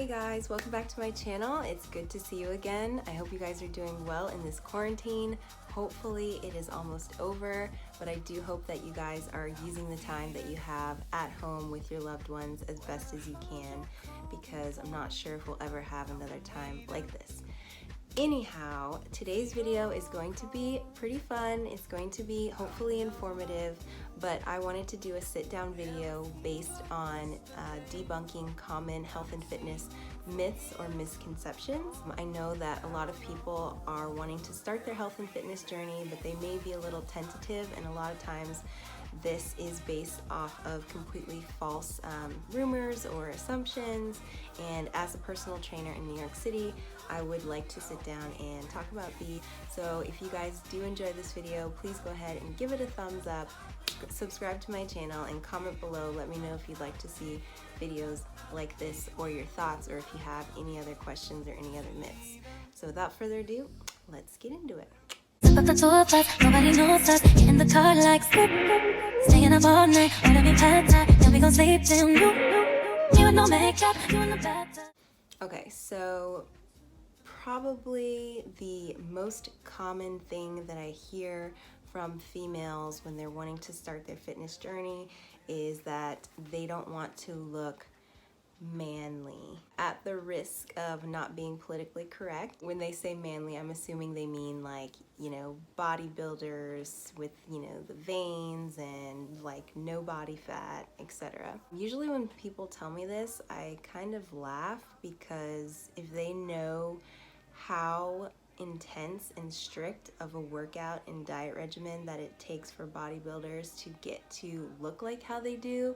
Hey guys, welcome back to my channel. It's good to see you again. I hope you guys are doing well in this quarantine. Hopefully it is almost over, but I do hope that you guys are using the time that you have at home with your loved ones as best as you can, because I'm not sure if we'll ever have another time like this. Anyhow, today's video is going to be pretty fun. It's going to be hopefully informative, but I wanted to do a sit-down video based on debunking common health and fitness myths or misconceptions. I know that a lot of people are wanting to start their health and fitness journey, but they may be a little tentative, and a lot of times this is based off of completely false rumors or assumptions. And as a personal trainer in New York City, I would like to sit down and talk about these. So if you guys do enjoy this video, please go ahead and give it a thumbs up, subscribe to my channel, and comment below. Let me know if you'd like to see videos like this, or your thoughts, or if you have any other questions or any other myths. So without further ado, let's get into it. Up the tour bus, nobody knows us. Get in the car like staying up all night, order me pad thai, then we gon' sleep till noon. Me with no makeup, you in the bathtub. Okay, so probably the most common thing that I hear from females when they're wanting to start their fitness journey is that they don't want to look manly. At the risk of not being politically correct, when they say manly, I'm assuming they mean like, you know, bodybuilders with, you know, the veins and like no body fat, etc. Usually when people tell me this, I kind of laugh, because if they know how intense and strict of a workout and diet regimen that it takes for bodybuilders to get to look like how they do,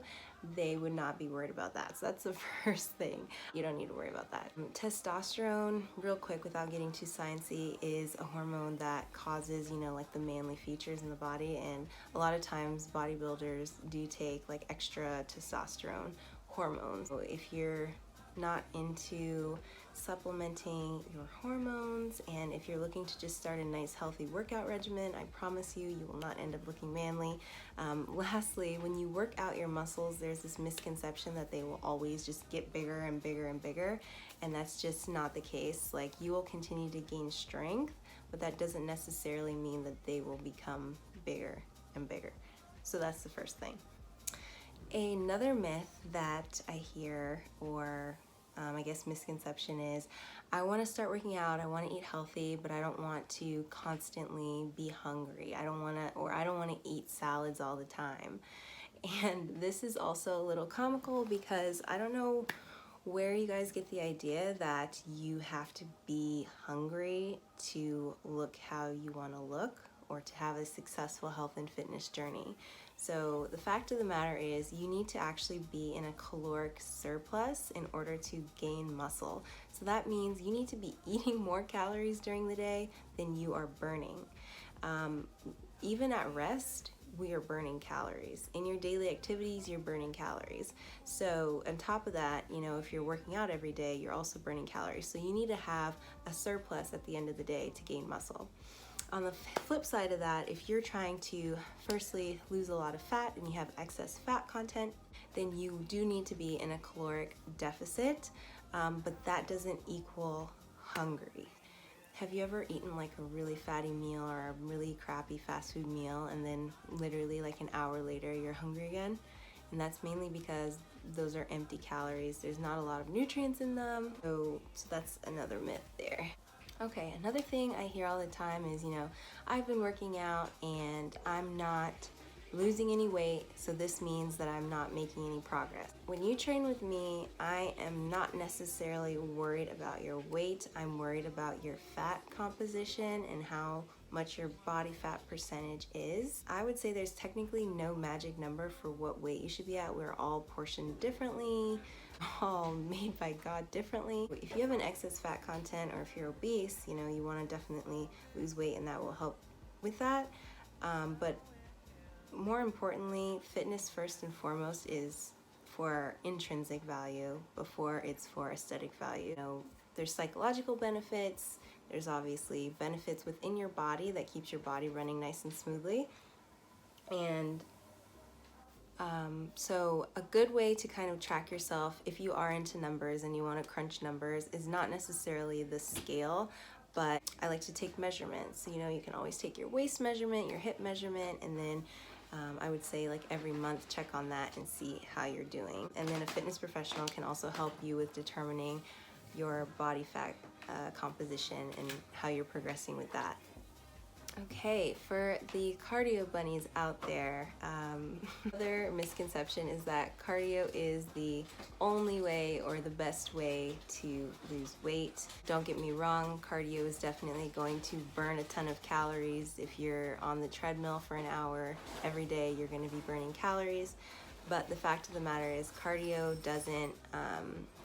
they would not be worried about that. So that's the first thing. You don't need to worry about that. Testosterone, real quick without getting too sciencey, is a hormone that causes, you know, like the manly features in the body, and a lot of times bodybuilders do take like extra testosterone hormones. So if you're not into supplementing your hormones, and if you're looking to just start a nice healthy workout regimen, I promise you, you will not end up looking manly. Lastly, when you work out your muscles, there's this misconception that they will always just get bigger and bigger and bigger, and that's just not the case. Like, you will continue to gain strength, but that doesn't necessarily mean that they will become bigger and bigger. So that's the first thing. Another myth that I hear, or I guess misconception, is I want to start working out, I want to eat healthy, but I don't want to constantly be hungry. I don't want to eat salads all the time. And this is also a little comical, because I don't know where you guys get the idea that you have to be hungry to look how you want to look, or to have a successful health and fitness journey. So the fact of the matter is, you need to actually be in a caloric surplus in order to gain muscle. So that means you need to be eating more calories during the day than you are burning. Even at rest, we are burning calories. In your daily activities, you're burning calories. So on top of that, you know, if you're working out every day, you're also burning calories. So you need to have a surplus at the end of the day to gain muscle. On the flip side of that, if you're trying to firstly lose a lot of fat and you have excess fat content, then you do need to be in a caloric deficit, but that doesn't equal hungry. Have you ever eaten like a really fatty meal or a really crappy fast food meal, and then literally like an hour later you're hungry again? And that's mainly because those are empty calories. There's not a lot of nutrients in them. So that's another myth there. Okay, another thing I hear all the time is, you know, I've been working out and I'm not losing any weight, so this means that I'm not making any progress. When you train with me, I am not necessarily worried about your weight. I'm worried about your fat composition and how much your body fat percentage is. I would say there's technically no magic number for what weight you should be at. We're all portioned differently, all made by God differently. If you have an excess fat content, or if you're obese, you know, you want to definitely lose weight, and that will help with that. But more importantly, fitness first and foremost is for intrinsic value before it's for aesthetic value. You know, there's psychological benefits, there's obviously benefits within your body that keeps your body running nice and smoothly, and So a good way to kind of track yourself if you are into numbers and you want to crunch numbers is not necessarily the scale, but I like to take measurements. You know, you can always take your waist measurement, your hip measurement, and then I would say like every month check on that and see how you're doing. And then a fitness professional can also help you with determining your body fat composition and how you're progressing with that. Okay, for the cardio bunnies out there, another misconception is that cardio is the only way or the best way to lose weight. Don't get me wrong, cardio is definitely going to burn a ton of calories. If you're on the treadmill for an hour every day, you're going to be burning calories. But the fact of the matter is cardio doesn't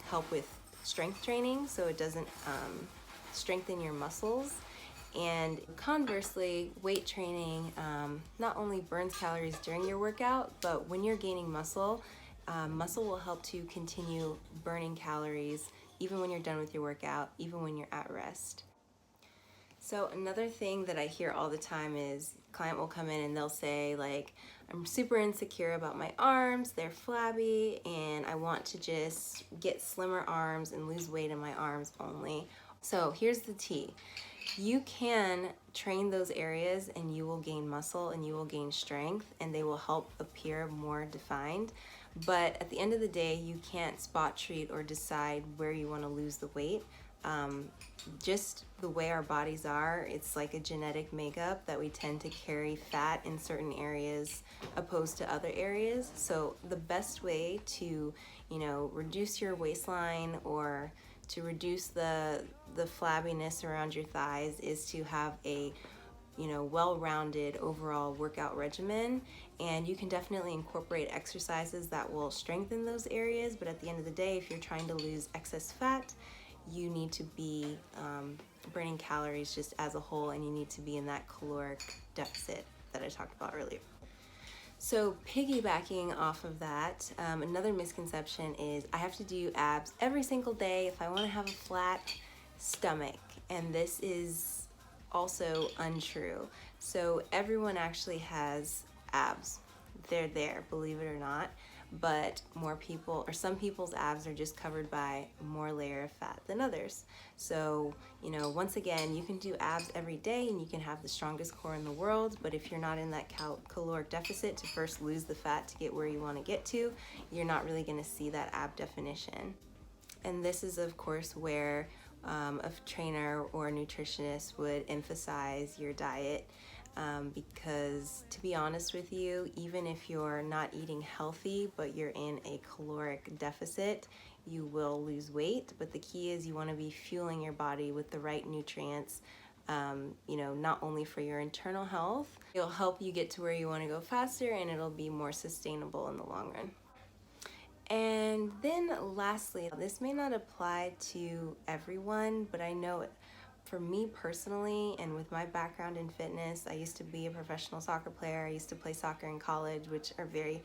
help with strength training, so it doesn't strengthen your muscles. And conversely, weight training not only burns calories during your workout, but when you're gaining muscle, muscle will help to continue burning calories even when you're done with your workout, even when you're at rest. So another thing that I hear all the time is client will come in and they'll say like, I'm super insecure about my arms, they're flabby, and I want to just get slimmer arms and lose weight in my arms only. So here's the tea. You can train those areas and you will gain muscle and you will gain strength and they will help appear more defined. But at the end of the day, you can't spot treat or decide where you want to lose the weight. Just the way our bodies are, it's like a genetic makeup that we tend to carry fat in certain areas opposed to other areas. So the best way to, reduce your waistline or to reduce the flabbiness around your thighs is to have a well-rounded overall workout regimen. And you can definitely incorporate exercises that will strengthen those areas, but at the end of the day, if you're trying to lose excess fat, you need to be burning calories just as a whole, and you need to be in that caloric deficit that I talked about earlier. So piggybacking off of that, another misconception is I have to do abs every single day if I want to have a flat stomach, and this is also untrue. So everyone actually has abs. They're there, believe it or not, but more people, or some people's abs are just covered by more layer of fat than others. So, once again, you can do abs every day and you can have the strongest core in the world, but if you're not in that caloric deficit to first lose the fat to get where you want to get to, you're not really going to see that ab definition. And this is, of course, where a trainer or a nutritionist would emphasize your diet. Because to be honest with you, even if you're not eating healthy, but you're in a caloric deficit, you will lose weight. But the key is you want to be fueling your body with the right nutrients, not only for your internal health, it'll help you get to where you want to go faster, and it'll be more sustainable in the long run. And then lastly, this may not apply to everyone, but I know for me personally, and with my background in fitness, I used to be a professional soccer player. I used to play soccer in college, which are very,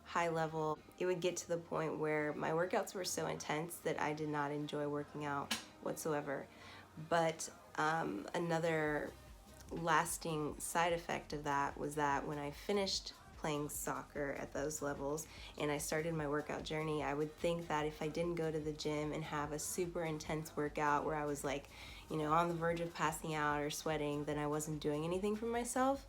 high level. It would get to the point where my workouts were so intense that I did not enjoy working out whatsoever. But another lasting side effect of that was that when I finished playing soccer at those levels and I started my workout journey, I would think that if I didn't go to the gym and have a super intense workout where I was like, on the verge of passing out or sweating, then I wasn't doing anything for myself.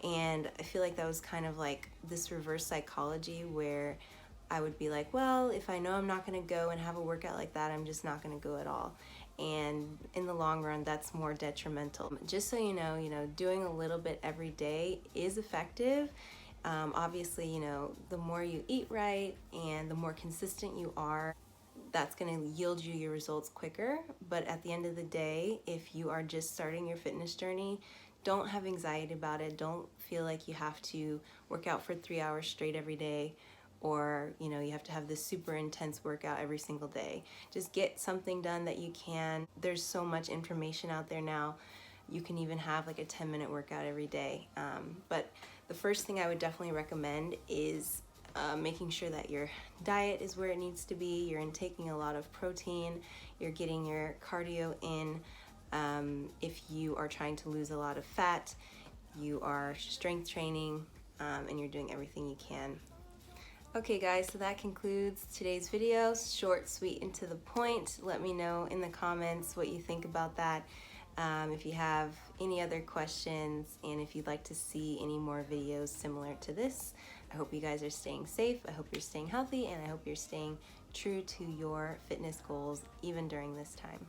And I feel like that was kind of like this reverse psychology where I would be like, well, if I know I'm not going to go and have a workout like that, I'm just not going to go at all. And in the long run, that's more detrimental. Just so you know, doing a little bit every day is effective. Obviously, the more you eat right and the more consistent you are, that's going to yield you your results quicker. But at the end of the day, if you are just starting your fitness journey, don't have anxiety about it. Don't feel like you have to work out for 3 hours straight every day, or you have to have this super intense workout every single day. Just get something done that you can. There's so much information out there now. You can even have like a 10-minute workout every day. But the first thing I would definitely recommend is making sure that your diet is where it needs to be. You're intaking a lot of protein. You're getting your cardio in. If you are trying to lose a lot of fat, you are strength training, and you're doing everything you can Okay guys, so that concludes today's video. Short, sweet, and to the point. Let me know in the comments what you think about that. If you have any other questions and if you'd like to see any more videos similar to this. I hope you guys are staying safe, I hope you're staying healthy, and I hope you're staying true to your fitness goals even during this time.